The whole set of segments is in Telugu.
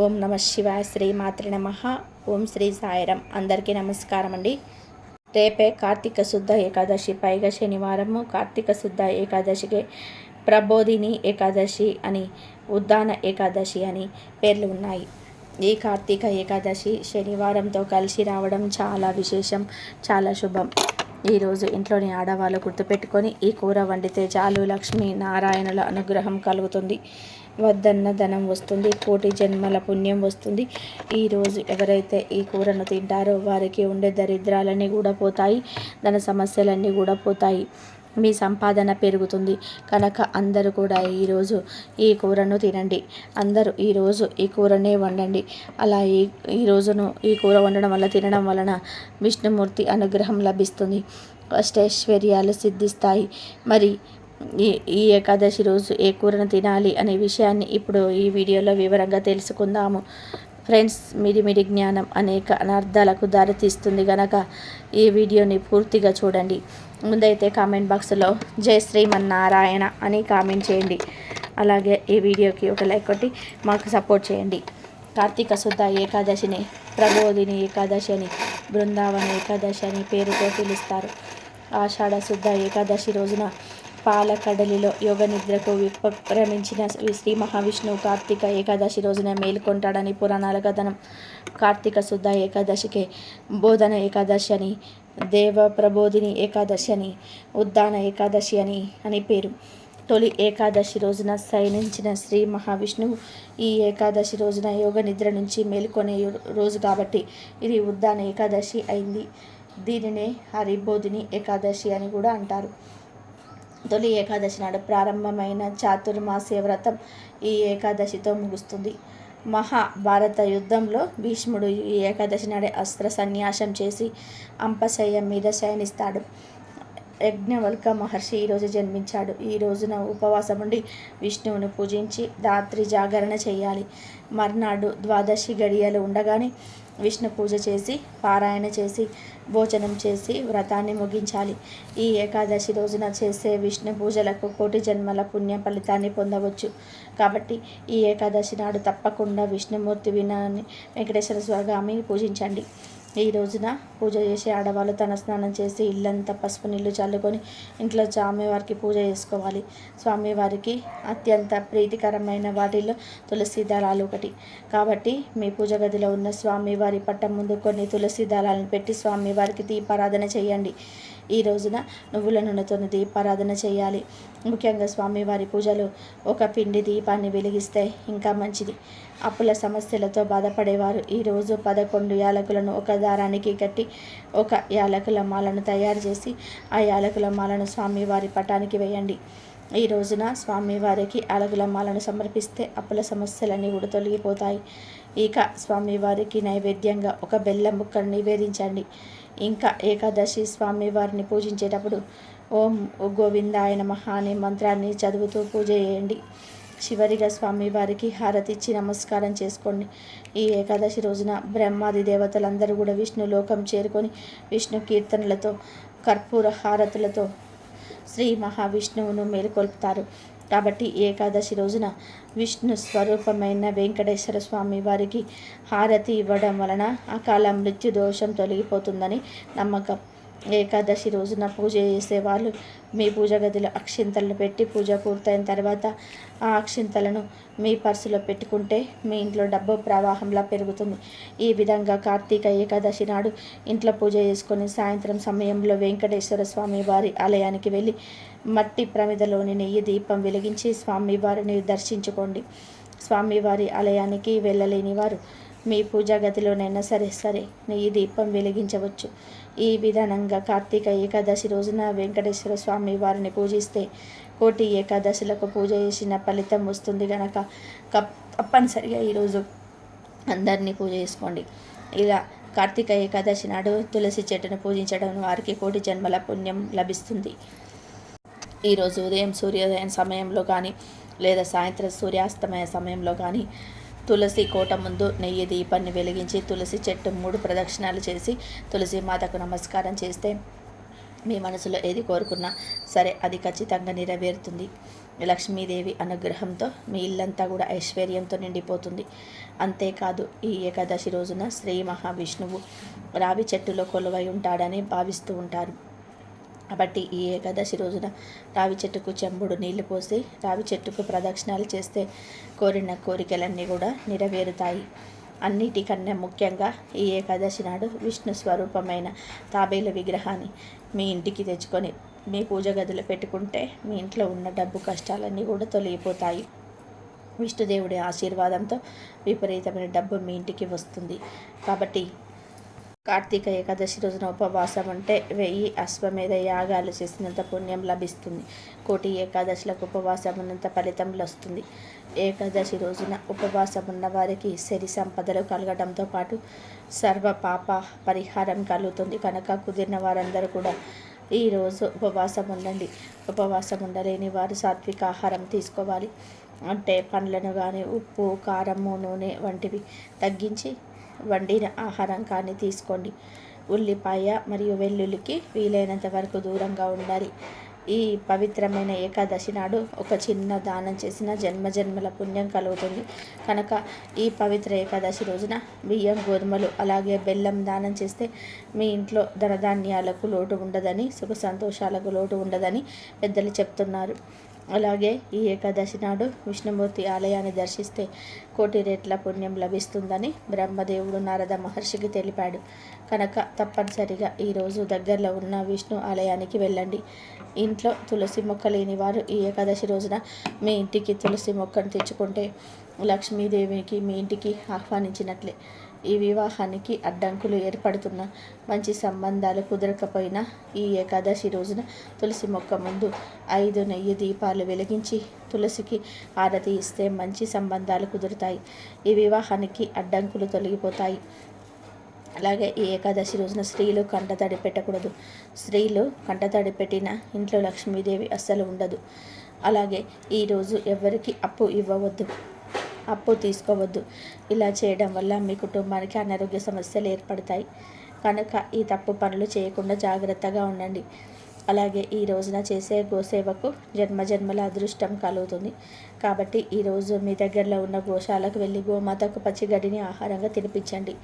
ఓం నమ శివాయ, శ్రీ మాత్రే నమః. ఓం శ్రీ సాయిరాం. అందరికీ నమస్కారం అండి. రేపే కార్తీక శుద్ధ ఏకాదశి, పైగా శనివారము. కార్తీక శుద్ధ ఏకాదశికి ప్రబోధిని ఏకాదశి అని, ఉద్దాన ఏకాదశి అని పేర్లు ఉన్నాయి. ఈ కార్తీక ఏకాదశి శనివారంతో కలిసి రావడం చాలా విశేషం, చాలా శుభం. ఈరోజు ఇంట్లోని ఆడవాళ్ళు గుర్తుపెట్టుకొని ఈ కూర వండితే చాలు, లక్ష్మీ నారాయణుల అనుగ్రహం కలుగుతుంది, వద్దన్న ధనం వస్తుంది, కోటి జన్మల పుణ్యం వస్తుంది. ఈరోజు ఎవరైతే ఈ కూరను తింటారో వారికి ఉండే దరిద్రాలన్నీ కూడా పోతాయి, ధన సమస్యలన్నీ కూడా పోతాయి, మీ సంపాదన పెరుగుతుంది. కనుక అందరూ కూడా ఈరోజు ఈ కూరను తినండి. అందరూ ఈరోజు ఈ కూరనే వండండి. అలా ఈ రోజును ఈ కూర వండడం వల్ల, తినడం వలన విష్ణుమూర్తి అనుగ్రహం లభిస్తుంది, అష్టైశ్వర్యాలు సిద్ధిస్తాయి. మరి ఈ ఏకాదశి రోజు ఏ కూరను తినాలి అనే విషయాన్ని ఇప్పుడు ఈ వీడియోలో వివరంగా తెలుసుకుందాము. ఫ్రెండ్స్, మిడిమిడి జ్ఞానం అనేక అనర్థాలకు దారితీస్తుంది కనుక ఈ వీడియోని పూర్తిగా చూడండి. ముందైతే కామెంట్ బాక్స్లో జై శ్రీమన్నారాయణ అని కామెంట్ చేయండి. అలాగే ఈ వీడియోకి ఒక లైక్ కొట్టి మాకు సపోర్ట్ చేయండి. కార్తీక శుద్ధ ఏకాదశిని ప్రబోధిని ఏకాదశి అని, బృందావన ఏకాదశి అని పేరుతో పిలుస్తారు. ఆషాఢ శుద్ధ ఏకాదశి రోజున పాలకడలిలో యోగ నిద్రకు విక్రమించిన శ్రీ మహావిష్ణువు కార్తీక ఏకాదశి రోజున మేలుకొంటాడని పురాణాల కథనం. కార్తీక శుద్ధ ఏకాదశికి బోధన ఏకాదశి అని, దేవ ప్రబోధిని ఏకాదశి అని, ఉద్దాన ఏకాదశి అని పేరు. తొలి ఏకాదశి రోజున శయనించిన శ్రీ మహావిష్ణువు ఈ ఏకాదశి రోజున యోగ నిద్ర నుంచి మేలుకొనే రోజు కాబట్టి ఇది ఉద్దాన ఏకాదశి అయింది. దీనినే హరిబోధిని ఏకాదశి అని కూడా అంటారు. తొలి ఏకాదశి నాడు ప్రారంభమైన చాతుర్మాస్య వ్రతం ఈ ఏకాదశితో ముగుస్తుంది. మహాభారత యుద్ధంలో భీష్ముడు ఈ ఏకాదశి నాడే అస్త్ర సన్యాసం చేసి అంపశయ్య మీద శయనిస్తాడు. యజ్ఞవల్క మహర్షి ఈరోజు జన్మించాడు. ఈ రోజున ఉపవాసం ఉండి విష్ణువును పూజించి రాత్రి జాగరణ చేయాలి. మర్నాడు ద్వాదశి గడియలు ఉండగానే విష్ణు పూజ చేసి, పారాయణ చేసి, భోజనం చేసి వ్రతాన్ని ముగించాలి. ఈ ఏకాదశి రోజున చేసే విష్ణు పూజలకు కోటి జన్మల పుణ్య ఫలితాన్ని పొందవచ్చు. కాబట్టి ఈ ఏకాదశి నాడు తప్పకుండా విష్ణుమూర్తి వినాన్ని వెంకటేశ్వర స్వామిని పూజించండి. ఈ రోజున పూజ చేసే ఆడవాళ్ళు తన స్నానం చేసి ఇల్లంతా పసుపు నీళ్లు చల్లుకొని ఇంట్లో స్వామివారికి పూజ చేసుకోవాలి. స్వామివారికి అత్యంత ప్రీతికరమైన వాటిల్లో తులసి దళాలు ఒకటి. కాబట్టి మీ పూజ గదిలో ఉన్న స్వామివారి పట్టం ముందు కొన్ని తులసి దళాలను పెట్టి స్వామివారికి దీపారాధన చేయండి. ఈ రోజున నువ్వుల నూనెతో దీపారాధన చేయాలి. ముఖ్యంగా స్వామివారి పూజలో ఒక పిండి దీపాన్ని వెలిగిస్తే ఇంకా మంచిది. అప్పుల సమస్యలతో బాధపడేవారు ఈరోజు 11 యాలకులను ఒక దారానికి కట్టి ఒక యాలకుల మాలను తయారు చేసి ఆ యాలకుల మాలను స్వామివారి పటానికి వేయండి. ఈ రోజున స్వామివారికి యాలకుల మాలను సమర్పిస్తే అప్పుల సమస్యలన్నీ కూడా తొలగిపోతాయి. ఇక స్వామివారికి నైవేద్యంగా ఒక బెల్లం ముక్కను నివేదించండి. ఇంకా ఏకాదశి స్వామివారిని పూజించేటప్పుడు ఓం గోవిందాయ నమః అనే మంత్రాన్ని చదువుతూ పూజ చేయండి. చివరిగా స్వామివారికి హారతి ఇచ్చి నమస్కారం చేసుకోండి. ఈ ఏకాదశి రోజున బ్రహ్మాది దేవతలందరూ కూడా విష్ణు లోకం చేరుకొని విష్ణు కీర్తనలతో, కర్పూర హారతులతో శ్రీ మహావిష్ణువును మేలుకొల్పుతారు. కాబట్టి ఏకాదశి రోజున విష్ణు స్వరూపమైన వెంకటేశ్వర స్వామి వారికి హారతి ఇవ్వడం వలన అకాల మృత్యు దోషం తొలగిపోతుందని నమ్మకం. ఏకాదశి రోజున పూజ చేసేవాళ్ళు మీ పూజ గదిలో అక్షింతలను పెట్టి పూజ పూర్తయిన తర్వాత ఆ అక్షింతలను మీ పర్సులో పెట్టుకుంటే మీ ఇంట్లో డబ్బు ప్రవాహంలా పెరుగుతుంది. ఈ విధంగా కార్తీక ఏకాదశి నాడు ఇంట్లో పూజ చేసుకొని సాయంత్రం సమయంలో వెంకటేశ్వర స్వామి వారి ఆలయానికి వెళ్ళి మట్టి ప్రమిదలోని నెయ్యి దీపం వెలిగించి స్వామివారిని దర్శించుకోండి. స్వామివారి ఆలయానికి వెళ్ళలేని వారు మీ పూజా గదిలోనైనా సరే నెయ్యి దీపం వెలిగించవచ్చు. ఈ విధానంగా కార్తీక ఏకాదశి రోజున వెంకటేశ్వర స్వామి వారిని పూజిస్తే కోటి ఏకాదశులకు పూజ చేసిన ఫలితం వస్తుంది కనుక తప్పనిసరిగా ఈరోజు అందరినీ పూజ చేసుకోండి. ఇలా కార్తీక ఏకాదశి నాడు తులసి చెట్టును పూజించడం వారికి కోటి జన్మల పుణ్యం లభిస్తుంది. ఈరోజు ఉదయం సూర్యోదయం సమయంలో కానీ లేదా సాయంత్రం సూర్యాస్తమయ సమయంలో కానీ తులసి కోట ముందు నెయ్యి దీపాన్ని వెలిగించి తులసి చెట్టు 3 ప్రదక్షిణాలు చేసి తులసి మాతకు నమస్కారం చేస్తే మీ మనసులో ఏది కోరుకున్నా సరే అది ఖచ్చితంగా నెరవేరుతుంది. లక్ష్మీదేవి అనుగ్రహంతో మీ ఇల్లంతా కూడా ఐశ్వర్యంతో నిండిపోతుంది. అంతేకాదు ఈ ఏకాదశి రోజున శ్రీ మహావిష్ణువు రావి చెట్టులో కొలువై ఉంటాడని భావిస్తూ ఉంటారు. కాబట్టి ఈ ఏకాదశి రోజున రావి చెట్టుకు చెంబుడు నీళ్లు పోసి రావి చెట్టుకు ప్రదక్షిణాలు చేస్తే కోరిన కోరికలన్నీ కూడా నెరవేరుతాయి. అన్నిటికన్నా ముఖ్యంగా ఈ ఏకాదశి నాడు విష్ణు స్వరూపమైన తాబేలు విగ్రహాన్ని మీ ఇంటికి తెచ్చుకొని మీ పూజ గదిలో పెట్టుకుంటే మీ ఇంట్లో ఉన్న డబ్బు కష్టాలన్నీ కూడా తొలగిపోతాయి. విష్ణుదేవుడి ఆశీర్వాదంతో విపరీతమైన డబ్బు మీ ఇంటికి వస్తుంది. కాబట్టి కార్తీక ఏకాదశి రోజున ఉపవాసం అంటే 1000 అశ్వమేధ యాగాలు చేసినంత పుణ్యం లభిస్తుంది. కోటి ఏకాదశులకు ఉపవాసం ఉన్నంత ఫలితం వస్తుంది. ఏకాదశి రోజున ఉపవాసం ఉన్న వారికి సిరి సంపదలు కలగడంతో పాటు సర్వ పాప పరిహారం కలుగుతుంది. కనుక కుదిరిన వారందరూ కూడా ఈరోజు ఉపవాసం ఉండండి. ఉపవాసం ఉండలేని వారు సాత్విక ఆహారం తీసుకోవాలి. అంటే పండ్లను కానీ ఉప్పు, కారము, నూనె వంటివి తగ్గించి వండిన ఆహారం కానీ తీసుకోండి. ఉల్లిపాయ మరియు వెల్లుల్లికి వీలైనంత వరకు దూరంగా ఉండాలి. ఈ పవిత్రమైన ఏకాదశి నాడు ఒక చిన్న దానం చేసిన జన్మజన్మల పుణ్యం కలుగుతుంది. కనుక ఈ పవిత్ర ఏకాదశి రోజున బియ్యం, గోధుమలు అలాగే బెల్లం దానం చేస్తే మీ ఇంట్లో ధనధాన్యాలకు లోటు ఉండదని, సుఖ సంతోషాలకు లోటు ఉండదని పెద్దలు చెప్తున్నారు. అలాగే ఈ ఏకాదశి నాడు విష్ణుమూర్తి ఆలయాన్ని దర్శిస్తే కోటి రెట్ల పుణ్యం లభిస్తుందని బ్రహ్మదేవుడు నారద మహర్షికి తెలిపాడు. కనుక తప్పనిసరిగా ఈరోజు దగ్గరలో ఉన్న విష్ణు ఆలయానికి వెళ్ళండి. ఇంట్లో తులసి మొక్క లేని వారు ఈ ఏకాదశి రోజున మీ ఇంటికి తులసి మొక్కను తెచ్చుకుంటే లక్ష్మీదేవికి మీ ఇంటికి ఆహ్వానించినట్లే. ఈ వివాహానికి అడ్డంకులు ఏర్పడుతున్న, మంచి సంబంధాలు కుదరకపోయినా ఈ ఏకాదశి రోజున తులసి మొక్క ముందు 5 నెయ్యి దీపాలు వెలిగించి తులసికి హారతి ఇస్తే మంచి సంబంధాలు కుదురుతాయి. ఈ వివాహానికి అడ్డంకులు తొలగిపోతాయి. అలాగే ఈ ఏకాదశి రోజున స్త్రీలు కంటతడి పెట్టకూడదు. స్త్రీలు కంటతడి పెట్టిన ఇంట్లో లక్ష్మీదేవి అస్సలు ఉండదు. అలాగే ఈరోజు ఎవరికి అప్పు ఇవ్వవద్దు, అప్పు తీసుకోవద్దు. ఇలా చేయడం వల్ల మీ కుటుంబానికి అనారోగ్య సమస్యలు ఏర్పడతాయి. కనుక ఈ తప్పు పనులు చేయకుండా జాగ్రత్తగా ఉండండి. అలాగే ఈ రోజున చేసే గోసేవకు జన్మజన్మల అదృష్టం కలుగుతుంది. కాబట్టి ఈరోజు మీ దగ్గరలో ఉన్న గోశాలకు వెళ్ళి గోమాతకు పచ్చిగడ్డిని ఆహారంగా తినిపించండి.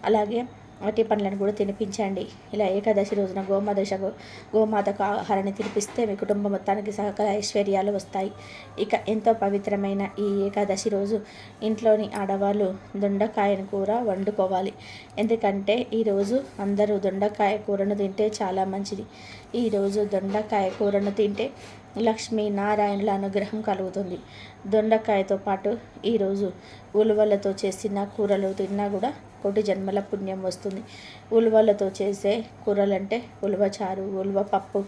అలాగే అట్టి పండ్లను కూడా తినిపించండి. ఇలా ఏకాదశి రోజున గోమాతకు ఆహారాన్ని తినిపిస్తే మీ కుటుంబం మొత్తానికి సకల ఐశ్వర్యాలు వస్తాయి. ఇక ఎంతో పవిత్రమైన ఈ ఏకాదశి రోజు ఇంట్లోని ఆడవాళ్ళు దొండకాయను కూర వండుకోవాలి. ఎందుకంటే ఈరోజు అందరూ దొండకాయ కూరను తింటే చాలా మంచిది. ఈరోజు దొండకాయ కూరను తింటే లక్ష్మీనారాయణుల అనుగ్రహం కలుగుతుంది. దొండకాయతో పాటు ఈరోజు ఉలువలతో చేసిన కూరలు తిన్నా కూడా కోటి జన్మల పుణ్యం వస్తుంది. ఉలువలతో చేసే కూరలంటే ఉలువ చారు, ఉలువ పప్పు,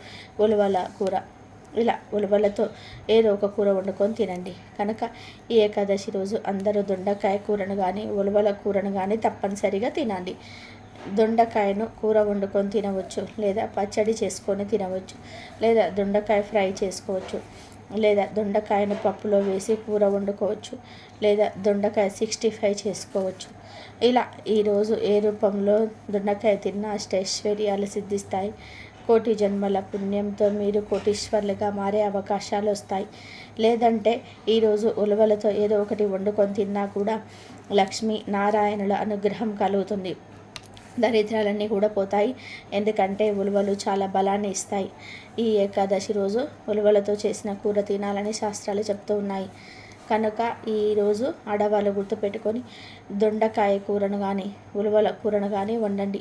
ఉలువల కూర, ఇలా ఉలువలతో ఏదో ఒక కూర వండుకొని తినండి. కనుక ఈ ఏకాదశి రోజు అందరూ దొండకాయ కూరను కానీ ఉలువల కూరను కానీ తప్పనిసరిగా తినండి. దొండకాయను కూర వండుకొని తినవచ్చు, లేదా పచ్చడి చేసుకొని తినవచ్చు, లేదా దొండకాయ ఫ్రై చేసుకోవచ్చు, లేదా దొండకాయను పప్పులో వేసి కూర వండుకోవచ్చు, లేదా దొండకాయ 65 చేసుకోవచ్చు. ఇలా ఈరోజు ఏ రూపంలో దొండకాయ తిన్నా అష్టైశ్వర్యాలు సిద్ధిస్తాయి. కోటి జన్మల పుణ్యంతో మీరు కోటీశ్వర్లుగా మారే అవకాశాలు వస్తాయి. లేదంటే ఈరోజు ఉలవలతో ఏదో ఒకటి వండుకొని తిన్నా కూడా లక్ష్మీ నారాయణుల అనుగ్రహం కలుగుతుంది. దరిద్రాలన్నీ కూడా పోతాయి. ఎందుకంటే ఉలువలు చాలా బలాన్ని ఇస్తాయి. ఈ ఏకాదశి రోజు ఉలువలతో చేసిన కూర తినాలని శాస్త్రాలు చెప్తూ ఉన్నాయి. కనుక ఈరోజు ఆడవాళ్ళు గుర్తుపెట్టుకొని దొండకాయ కూరను కానీ ఉలువల కూరను కానీ వండండి.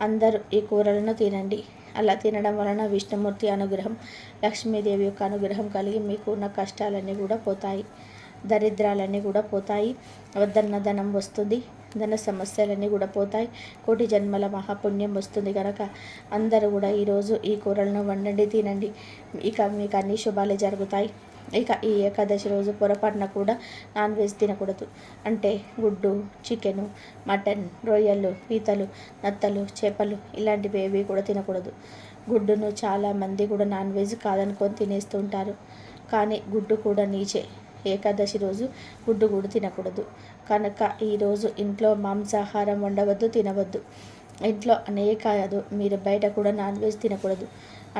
అందరూ ఈ కూరలను తినండి. అలా తినడం వలన విష్ణుమూర్తి అనుగ్రహం, లక్ష్మీదేవి యొక్క అనుగ్రహం కలిగి మీకు ఉన్న కష్టాలన్నీ కూడా పోతాయి. దరిద్రాలన్నీ కూడా పోతాయి. వద్దన్న ధనం వస్తుంది. ధన సమస్యలన్నీ కూడా పోతాయి. కోటి జన్మల మహాపుణ్యం వస్తుంది. కనుక అందరూ కూడా ఈరోజు ఈ కూరలను వండండి, తినండి. ఇక మీకు అన్ని శుభాలే జరుగుతాయి. ఇక ఈ ఏకాదశి రోజు పొరపాటున కూడా నాన్ వెజ్ తినకూడదు. అంటే గుడ్డు, చికెను, మటన్, రొయ్యలు, పీతలు, నత్తలు, చేపలు ఇలాంటివి ఏవి కూడా తినకూడదు. గుడ్డును చాలామంది కూడా నాన్ వెజ్ కాదనుకొని తినేస్తూ ఉంటారు. కానీ గుడ్డు కూడా నీచే. ఏకాదశి రోజు గుడ్డు కూడా తినకూడదు. కనుక ఈరోజు ఇంట్లో మాంసాహారం వండవద్దు, తినవద్దు. ఇంట్లో అనేక కాదు, మీరు బయట కూడా నాన్ వెజ్ తినకూడదు.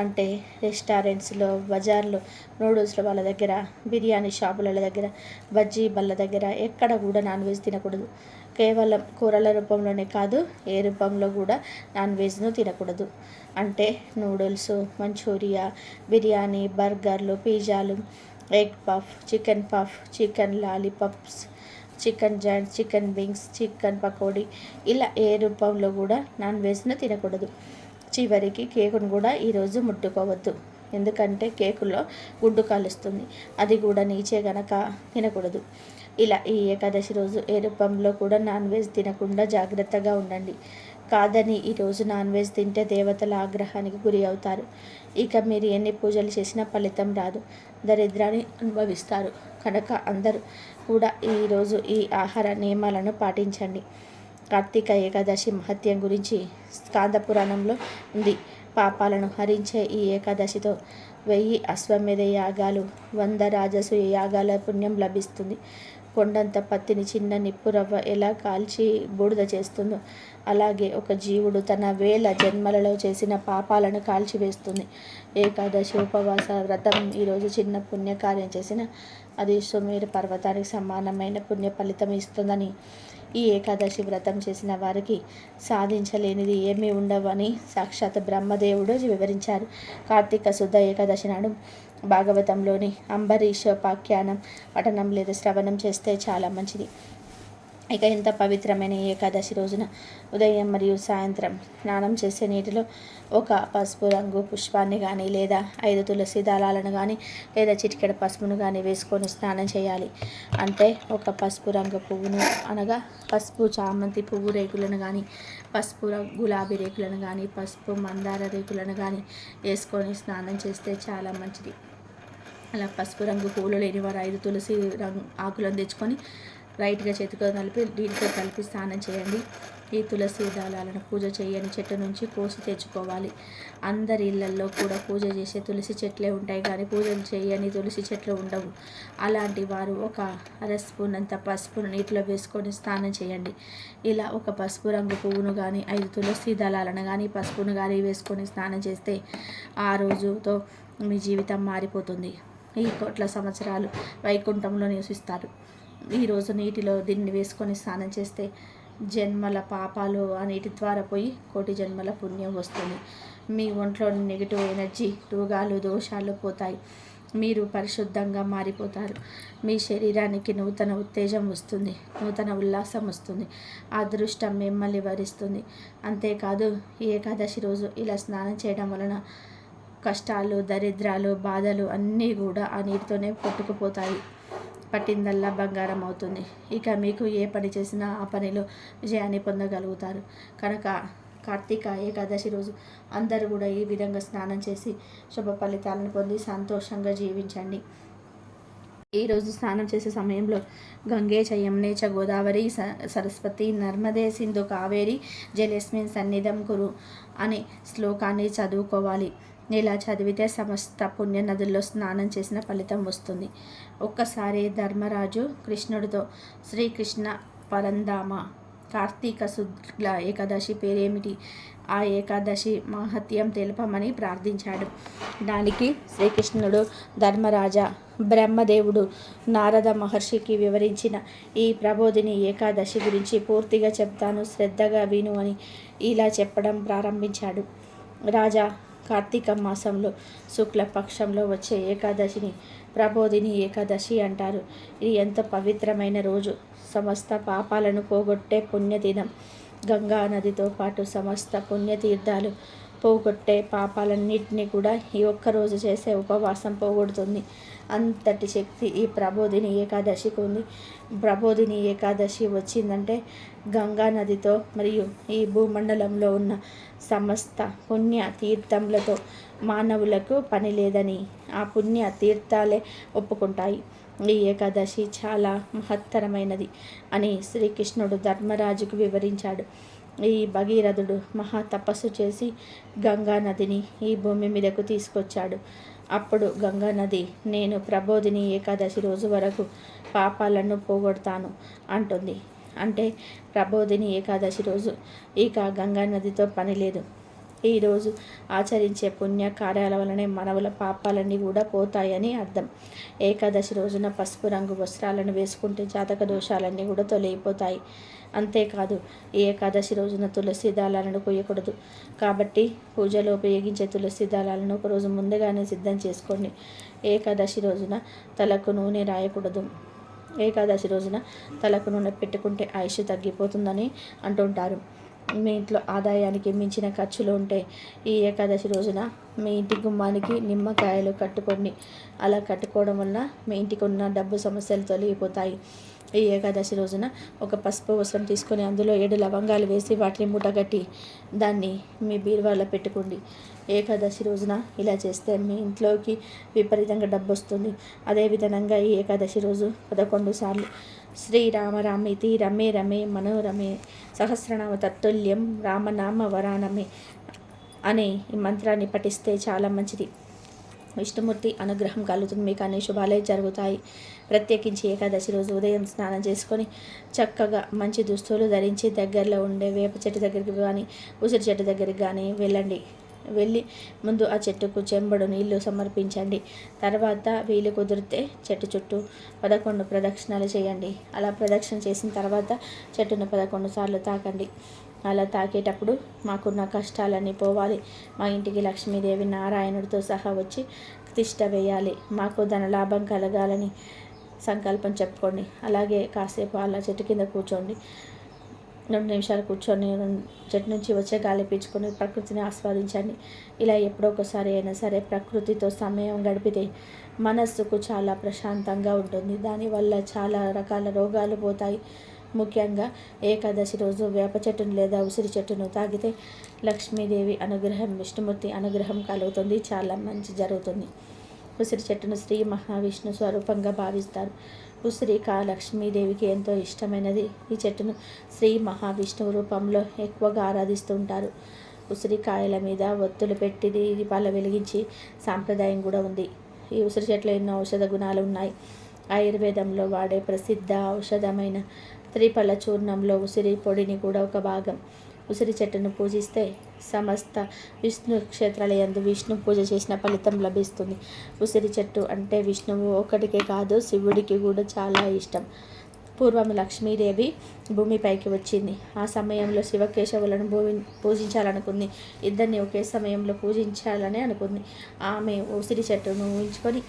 అంటే రెస్టారెంట్స్లో, బజార్లో, నూడిల్స్ల వాళ్ళ దగ్గర, బిర్యానీ షాపుల దగ్గర, బజ్జీ బల్ల దగ్గర ఎక్కడ కూడా నాన్ వెజ్ తినకూడదు. కేవలం కూరల రూపంలోనే కాదు, ఏ రూపంలో కూడా నాన్ వెజ్ను తినకూడదు. అంటే నూడిల్స్, మంచూరియా, బిర్యానీ, బర్గర్లు, పిజ్జాలు, egg puff, chicken lollipops, chicken joints, chicken wings, chicken pakodi, ఇలా ఏ రూపంలో కూడా నాన్ వెజ్ను తినకూడదు. చివరికి కేకును కూడా ఈరోజు ముట్టుకోవద్దు. ఎందుకంటే కేకులో గుడ్డు కాలుస్తుంది, అది కూడా నీచే గనక తినకూడదు. ఇలా ఈ ఏకాదశి రోజు ఏ రూపంలో కూడా నాన్ వెజ్ తినకుండా జాగ్రత్తగా ఉండండి. కాదని ఈరోజు నాన్ వెజ్ తింటే దేవతల ఆగ్రహానికి గురి అవుతారు. ఇక మీరు ఎన్ని పూజలు చేసినా ఫలితం రాదు, దరిద్రాన్ని అనుభవిస్తారు. కనుక అందరూ కూడా ఈరోజు ఈ ఆహార నియమాలను పాటించండి. కార్తీక ఏకాదశి మహత్యం గురించి స్కాంద పురాణంలో ఉంది. పాపాలను హరించే ఈ ఏకాదశితో 1000 అశ్వమేధ యాగాలు, 100 రాజసూయ యాగాల పుణ్యం లభిస్తుంది. కొండంత పత్తిని చిన్న నిప్పు రవ్వ ఎలా కాల్చి బూడిద చేస్తుందో, అలాగే ఒక జీవుడు తన 1000 జన్మలలో చేసిన పాపాలను కాల్చివేస్తుంది. ఏకాదశి ఉపవాస వ్రతం ఈరోజు చిన్న పుణ్యకార్యం చేసిన అది సుమేర పర్వతానికి సమానమైన పుణ్య ఫలితం ఇస్తుందని, ఈ ఏకాదశి వ్రతం చేసిన వారికి సాధించలేనిది ఏమీ ఉండవని సాక్షాత్ బ్రహ్మదేవుడు వివరించారు. కార్తీక శుద్ధ ఏకాదశి నాడు భాగవతంలోని అంబరీషోపాఖ్యానం పఠనం లేదా శ్రవణం చేస్తే చాలా మంచిది. ఇక ఎంత పవిత్రమైన ఏకాదశి రోజున ఉదయం మరియు సాయంత్రం స్నానం చేసే నీటిలో ఒక పసుపు రంగు పుష్పాన్ని కానీ లేదా 5 తులసి దళాలను కానీ లేదా చిటికెడ పసుపును కానీ వేసుకొని స్నానం చేయాలి. అంటే ఒక పసుపు రంగు పువ్వును అనగా పసుపు చామంతి పువ్వు రేకులను కానీ, పసుపు గులాబీ రేకులను కానీ, పసుపు మందార రేకులను కానీ వేసుకొని స్నానం చేస్తే చాలా మంచిది. అలా పసుపు రంగు పువ్వులు లేని వారు 5 తులసి రంగు ఆకులను తెచ్చుకొని రైట్గా చేతితో కలిపి నీటితో కలిపి స్నానం చేయండి. ఈ తులసి దళాలను పూజ చేయని చెట్టు నుంచి కోసి తెచ్చుకోవాలి. అందరి ఇళ్లల్లో కూడా పూజ చేసే తులసి చెట్లే ఉంటాయి, కానీ పూజలు చేయని తులసి చెట్లు ఉండవు. అలాంటి వారు ఒక అర స్పూన్ అంత పసుపును నీటిలో వేసుకొని స్నానం చేయండి. ఇలా ఒక పసుపు రంగు పువ్వును కానీ 5 తులసి దళాలను కానీ పసుపును కానీ వేసుకొని స్నానం చేస్తే ఆ రోజుతో మీ జీవితం మారిపోతుంది. ఈ 1 కోట్ల సంవత్సరాలు వైకుంఠంలో నివసిస్తారు. ఈరోజు నీటిలో దీన్ని వేసుకొని స్నానం చేస్తే జన్మల పాపాలు ఆ నీటి ద్వారా పోయి 1 కోటి జన్మల పుణ్యం వస్తుంది. మీ ఒంట్లోని నెగిటివ్ ఎనర్జీ, రోగాలు, దోషాలు పోతాయి. మీరు పరిశుద్ధంగా మారిపోతారు. మీ శరీరానికి నూతన ఉత్తేజం వస్తుంది, నూతన ఉల్లాసం వస్తుంది, అదృష్టం మిమ్మల్ని వరిస్తుంది. అంతేకాదు ఈ ఏకాదశి రోజు ఇలా స్నానం చేయడం వలన కష్టాలు, దరిద్రాలు, బాధలు అన్నీ కూడా ఆ నీటితోనే కొట్టుకుపోతాయి. పట్టిందల్లా బంగారం అవుతుంది. ఇక మీకు ఏ పని చేసినా ఆ పనిలో విజయాన్ని పొందగలుగుతారు. కనుక కార్తీక ఏకాదశి రోజు అందరూ కూడా ఈ విధంగా స్నానం చేసి శుభ ఫలితాలను పొంది సంతోషంగా జీవించండి. ఈరోజు స్నానం చేసే సమయంలో గంగే చ యమునే చ గోదావరి సరస్వతి నర్మదే సింధు కావేరి జలేస్మిన్ సన్నిధం కురు అనే శ్లోకాన్ని చదువుకోవాలి. ఇలా చదివితే సమస్త పుణ్య నదుల్లో స్నానం చేసిన ఫలితం వస్తుంది. ఒక్కసారి ధర్మరాజు కృష్ణుడితో, శ్రీకృష్ణ పరంధామ, కార్తీక శుక్ల ఏకాదశి పేరేమిటి, ఆ ఏకాదశి మహత్యం తెలుపమని ప్రార్థించాడు. దానికి శ్రీకృష్ణుడు, ధర్మరాజా, బ్రహ్మదేవుడు నారద మహర్షికి వివరించిన ఈ ప్రబోధిని ఏకాదశి గురించి పూర్తిగా చెప్తాను, శ్రద్ధగా విను అని ఇలా చెప్పడం ప్రారంభించాడు. రాజా, కార్తీక మాసంలో శుక్లపక్షంలో వచ్చే ఏకాదశిని ప్రబోధిని ఏకాదశి అంటారు. ఇది ఎంత పవిత్రమైన రోజు, సమస్త పాపాలను పోగొట్టే పుణ్యదినం. గంగా నదితో పాటు సమస్త పుణ్యతీర్థాలు పోగొట్టే పాపాలన్నింటినీ కూడా ఈ ఒక్కరోజు చేసే ఉపవాసం పోగొడుతుంది. అంతటి శక్తి ఈ ప్రబోధిని ఏకాదశికి ఉంది. ప్రబోధిని ఏకాదశి వచ్చిందంటే గంగా నదితో మరియు ఈ భూమండలంలో ఉన్న సమస్త పుణ్య తీర్థములతో మానవులకు పని లేదని ఆ పుణ్య తీర్థాలే ఒప్పుకుంటాయి. ఈ ఏకాదశి చాలా మహత్తరమైనది అని శ్రీకృష్ణుడు ధర్మరాజుకు వివరించాడు. ఈ భగీరథుడు మహా తపస్సు చేసి గంగా నదిని ఈ భూమి మీదకు తీసుకొచ్చాడు. అప్పుడు గంగా నది, నేను ప్రబోధిని ఏకాదశి రోజు వరకు పాపాలను పోగొడతాను అంటుంది. అంటే ప్రబోధిని ఏకాదశి రోజు ఇక గంగా నదితో పని లేదు. ఈరోజు ఆచరించే పుణ్య కార్యాల వలనే మనవుల పాపాలన్నీ కూడా పోతాయని అర్థం. ఏకాదశి రోజున పసుపు రంగు వస్త్రాలను వేసుకుంటే జాతక దోషాలన్నీ కూడా తొలగిపోతాయి. అంతేకాదు ఈ ఏకాదశి రోజున తులసి దళాలను కొయ్యకూడదు. కాబట్టి పూజలో ఉపయోగించే తులసి దళాలను ఒకరోజు ముందుగానే సిద్ధం చేసుకోండి. ఏకాదశి రోజున తలకు నూనె రాయకూడదు. ఏకాదశి రోజున తలకు నూనె పెట్టుకుంటే ఆయుష్ తగ్గిపోతుందని అంటుంటారు. మీ ఇంట్లో ఆదాయానికి మించిన ఖర్చులు ఉంటే ఈ ఏకాదశి రోజున మీ ఇంటి గుమ్మానికి నిమ్మకాయలు కట్టుకోండి. అలా కట్టుకోవడం వలన మీ ఇంటికి ఉన్న డబ్బు సమస్యలు తొలగిపోతాయి. ఈ ఏకాదశి రోజున ఒక పసుపు వస్త్రం తీసుకొని అందులో 7 లవంగాలు వేసి వాటిని మూటగట్టి దాన్ని మీ బీరువాలో పెట్టుకోండి. ఏకాదశి రోజున ఇలా చేస్తే మీ ఇంట్లోకి విపరీతంగా డబ్బు వస్తుంది. అదేవిధంగా ఈ ఏకాదశి రోజు 11 సార్లు శ్రీరామ రామేతి రమే రమే మనోరమే సహస్రనామ తత్తుల్యం రామనామ వరానమే అనే ఈ మంత్రాన్ని పఠిస్తే చాలా మంచిది. విష్ణుమూర్తి అనుగ్రహం కలుగుతుంది. మీకు అన్ని శుభాలే జరుగుతాయి. ప్రత్యేకించి ఏకాదశి రోజు ఉదయం స్నానం చేసుకొని చక్కగా మంచి దుస్తులు ధరించి దగ్గరలో ఉండే వేప చెట్టు దగ్గరికి కానీ ఉసిరి చెట్టు దగ్గరికి కానీ వెళ్ళి ముందు ఆ చెట్టుకు చెంబడు నీళ్లు సమర్పించండి. తర్వాత వీలు కుదిరితే చెట్టు చుట్టూ 11 ప్రదక్షిణాలు చేయండి. అలా ప్రదక్షిణ చేసిన తర్వాత చెట్టును 11 సార్లు తాకండి. అలా తాకేటప్పుడు మాకున్న కష్టాలన్నీ పోవాలి, మా ఇంటికి లక్ష్మీదేవి నారాయణుడితో సహా వచ్చి తిష్ట వేయాలి, మాకు ధనలాభం కలగాలని సంకల్పం చెప్పుకోండి. అలాగే కాసేపు అలా చెట్టు కింద కూర్చోండి. 2 నిమిషాలు కూర్చొని చెట్టు నుంచి వచ్చే గాలి పీల్చుకొని ప్రకృతిని ఆస్వాదించండి. ఇలా ఎప్పుడో ఒకసారి అయినా సరే ప్రకృతితో సమయం గడిపితే మనస్సుకు చాలా ప్రశాంతంగా ఉంటుంది. దానివల్ల చాలా రకాల రోగాలు పోతాయి. ముఖ్యంగా ఏకాదశి రోజు వేప చెట్టును లేదా ఉసిరి చెట్టును తాగితే లక్ష్మీదేవి అనుగ్రహం, విష్ణుమూర్తి అనుగ్రహం కలుగుతుంది. చాలా మంచి జరుగుతుంది. ఉసిరి చెట్టును శ్రీ మహావిష్ణు స్వరూపంగా భావిస్తారు. ఉసిరిక లక్ష్మీదేవికి ఎంతో ఇష్టమైనది. ఈ చెట్టును శ్రీ మహావిష్ణువు రూపంలో ఎక్కువగా ఆరాధిస్తుంటారు. ఉసిరికాయల మీద ఒత్తులు పెట్టి దీపాలు వెలిగించి సాంప్రదాయం కూడా ఉంది. ఈ ఉసిరి చెట్లు ఎన్నో ఔషధ గుణాలు ఉన్నాయి. ఆయుర్వేదంలో వాడే ప్రసిద్ధ ఔషధమైన త్రిఫల చూర్ణంలో ఉసిరి పొడిని కూడా ఒక భాగం. ఉసిరి చెట్టును పూజిస్తే సమస్త విష్ణు క్షేత్రాలయందు విష్ణు పూజ చేసిన ఫలితం లభిస్తుంది. ఉసిరి చెట్టు అంటే విష్ణువు ఒక్కడికే కాదు, శివుడికి కూడా చాలా ఇష్టం. పూర్వం లక్ష్మీదేవి భూమిపైకి వచ్చింది. ఆ సమయంలో శివకేశవులను పూజించాలనుకుంది. ఇద్దరిని ఒకే సమయంలో పూజించాలని అనుకుంది. ఆమె ఉసిరి చెట్టును ఊహించుకొని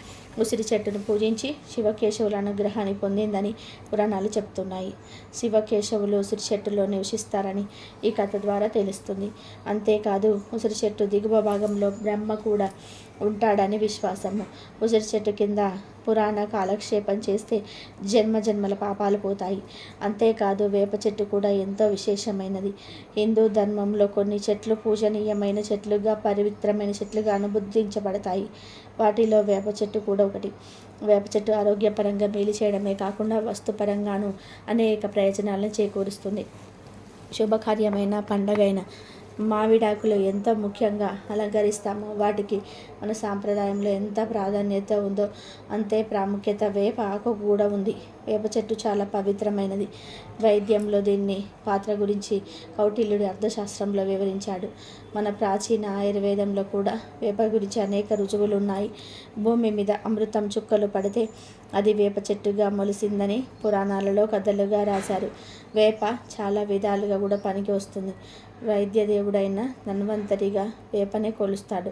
ఉసిరి చెట్టును పూజించి శివకేశవుల అనుగ్రహాన్ని పొందిందని పురాణాలు చెప్తున్నాయి. శివకేశవులు ఉసిరి చెట్టులో నివసిస్తారని ఈ కథ ద్వారా తెలుస్తుంది. అంతేకాదు ఉసిరి చెట్టు దిగువ భాగంలో బ్రహ్మ కూడా ఉంటాడని విశ్వాసము. ఉసిరి చెట్టు కింద పురాణ కాలక్షేపం చేస్తే జన్మజన్మల పాపాలు పోతాయి. అంతేకాదు వేప చెట్టు కూడా ఎంతో విశేషమైనది. హిందూ ధర్మంలో కొన్ని చెట్లు పూజనీయమైన చెట్లుగా, పవిత్రమైన చెట్లుగా అనుబుద్ధించబడతాయి. వాటిలో వేప చెట్టు కూడా ఒకటి. వేప చెట్టు ఆరోగ్యపరంగా మేలు చేయడమే కాకుండా వస్తుపరంగాను అనేక ప్రయోజనాలను చేకూరుస్తుంది. శుభకార్యమైన పండగైన మావిడాకులు ఎంత ముఖ్యంగా అలంకరిస్తామో వాటికి మన సాంప్రదాయంలో ఎంత ప్రాధాన్యత ఉందో అంతే ప్రాముఖ్యత వేప ఆకు కూడా ఉంది. వేప చెట్టు చాలా పవిత్రమైనది. వైద్యంలో దీన్ని పాత్ర గురించి కౌటిల్యుడు అర్థశాస్త్రంలో వివరించాడు. మన ప్రాచీన ఆయుర్వేదంలో కూడా వేప గురించి అనేక రుజువులు ఉన్నాయి. భూమి మీద అమృతం చుక్కలు పడితే అది వేప చెట్టుగా మొలిసిందని పురాణాలలో కథలుగా రాశారు. వేప చాలా విధాలుగా కూడా పనికి వస్తుంది. వైద్య దేవుడైన ధన్వంతరిగా వేపనే కొలుస్తాడు.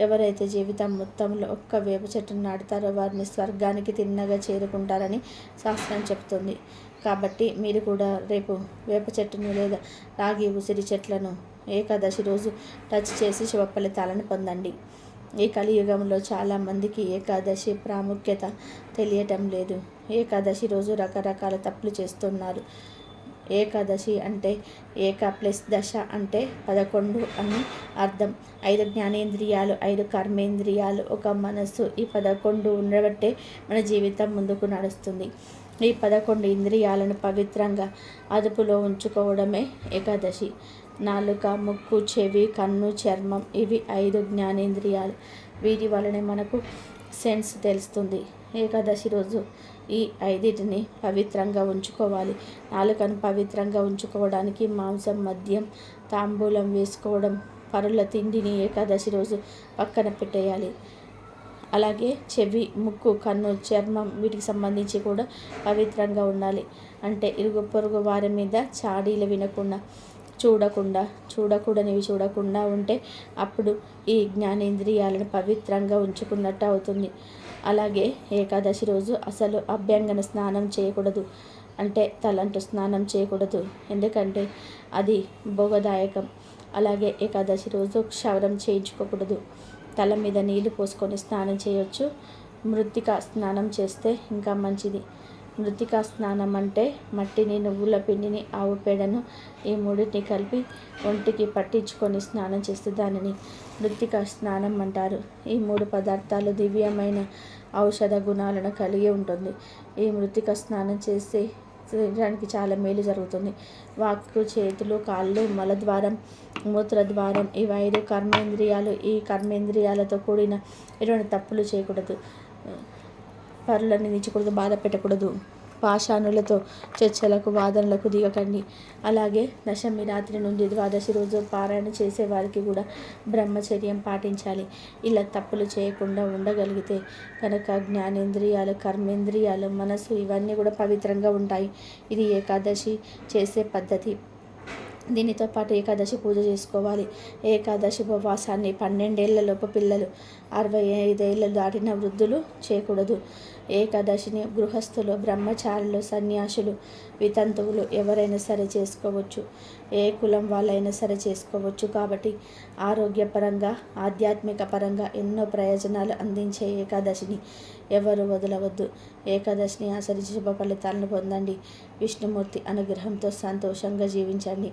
ఎవరైతే జీవితం మొత్తంలో ఒక్క వేప చెట్టును నాటుతారో వారిని స్వర్గానికి తిన్నగా చేరుకుంటారని శాస్త్రం చెప్తుంది. కాబట్టి మీరు కూడా రేపు వేప చెట్టును లేదా రాగి ఉసిరి చెట్లను ఏకాదశి రోజు టచ్ చేసి శుభ ఫలితాలను పొందండి. ఈ కలియుగంలో చాలామందికి ఏకాదశి ప్రాముఖ్యత తెలియటం లేదు. ఏకాదశి రోజు రకరకాల తప్పులు చేస్తున్నారు. ఏకాదశి అంటే ఏక ప్లస్ దశ అంటే 11 అని అర్థం. 5 జ్ఞానేంద్రియాలు, 5 కర్మేంద్రియాలు, ఒక మనస్సు, ఈ 11 ఉండబట్టే మన జీవితం ముందుకు నడుస్తుంది. ఈ 11 ఇంద్రియాలను పవిత్రంగా అదుపులో ఉంచుకోవడమే ఏకాదశి. నాలుక, ముక్కు, చెవి, కన్ను, చర్మం, ఇవి 5 జ్ఞానేంద్రియాలు. వీటి వలనే మనకు సెన్స్ తెలుస్తుంది. ఏకాదశి రోజు ఈ 5టిని పవిత్రంగా ఉంచుకోవాలి. నాలుకను పవిత్రంగా ఉంచుకోవడానికి మాంసం, మద్యం, తాంబూలం వేసుకోవడం పరుల తిండిని ఏకాదశి రోజు పక్కన పెట్టేయాలి. అలాగే చెవి, ముక్కు, కన్ను, చర్మం వీటికి సంబంధించి కూడా పవిత్రంగా ఉండాలి. అంటే ఇరుగు పొరుగు వారి మీద చాడీలు వినకుండా, చూడకూడనివి చూడకుండా ఉంటే అప్పుడు ఈ జ్ఞానేంద్రియాలను పవిత్రంగా ఉంచుకున్నట్టు అవుతుంది. అలాగే ఏకాదశి రోజు అసలు అభ్యంగన స్నానం చేయకూడదు. అంటే తలంటు స్నానం చేయకూడదు, ఎందుకంటే అది భోగదాయకం. అలాగే ఏకాదశి రోజు క్షవరం చేయించుకోకూడదు. తల మీద నీళ్లు పోసుకొని స్నానం చేయొచ్చు. మృత్తికా స్నానం చేస్తే ఇంకా మంచిది. మృత్తికా స్నానం అంటే మట్టిని, నువ్వుల పిండిని, ఆవు పేడను ఈ మూడింటిని కలిపి ఒంటికి పట్టించుకొని స్నానం చేస్తే దానిని మృత్తికా స్నానం అంటారు. ఈ 3 పదార్థాలు దివ్యమైన ఔషధ గుణాలను కలిగి ఉంటుంది. ఈ మృత్తికా స్నానం చేస్తే శరీరానికి చాలా మేలు జరుగుతుంది. వాక్కు, చేతులు, కాళ్ళు, మలద్వారం, మూత్రద్వారం ఈ 5 కర్మేంద్రియాలు. ఈ కర్మేంద్రియాలతో కూడిన ఎటువంటి తప్పులు చేయకూడదు. పరులను నించకూడదు, బాధ పెట్టకూడదు. పాషాణులతో చర్చలకు, వాదనలకు దిగకండి. అలాగే దశమి రాత్రి నుండి ద్వాదశి రోజు పారాయణ చేసే వారికి కూడా బ్రహ్మచర్యం పాటించాలి. ఇలా తప్పులు చేయకుండా ఉండగలిగితే కనుక జ్ఞానేంద్రియాలు, కర్మేంద్రియాలు, మనసు ఇవన్నీ కూడా పవిత్రంగా ఉంటాయి. ఇది ఏకాదశి చేసే పద్ధతి. దీనితో పాటు ఏకాదశి పూజ చేసుకోవాలి. ఏకాదశి ఉపవాసాన్ని 12 ఏళ్లలోపు పిల్లలు, 65 ఏళ్ళు దాటిన వృద్ధులు చేయకూడదు. ఏకాదశిని గృహస్థులు, బ్రహ్మచారులు, సన్యాసులు, వితంతువులు ఎవరైనా సరే చేసుకోవచ్చు. ఏ కులం వాళ్ళైనా సరే చేసుకోవచ్చు. కాబట్టి ఆరోగ్యపరంగా, ఆధ్యాత్మిక పరంగా ఎన్నో ప్రయోజనాలు అందించే ఏకాదశిని ఎవరు వదలవద్దు. ఏకాదశిని ఆచరించి శుభ ఫలితాలను పొందండి. విష్ణుమూర్తి అనుగ్రహంతో సంతోషంగా జీవించండి.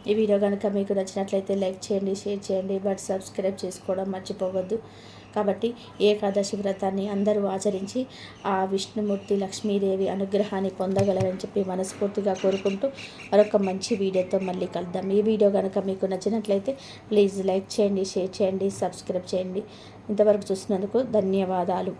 ఈ వీడియో కనుక మీకు నచ్చినట్లయితే లైక్ చేయండి, షేర్ చేయండి, బట్ సబ్స్క్రైబ్ చేసుకోవడం మర్చిపోవద్దు. కాబట్టి ఏకాదశి వ్రతాన్ని అందరూ ఆచరించి ఆ విష్ణుమూర్తి, లక్ష్మీదేవి అనుగ్రహాన్ని పొందగలరని చెప్పి మనస్ఫూర్తిగా కోరుకుంటూ మరొక మంచి వీడియోతో మళ్ళీ కలుద్దాం. ఈ వీడియో కనుక మీకు నచ్చినట్లయితే ప్లీజ్ లైక్ చేయండి, షేర్ చేయండి, సబ్స్క్రైబ్ చేయండి. ఇంతవరకు చూసినందుకు ధన్యవాదాలు.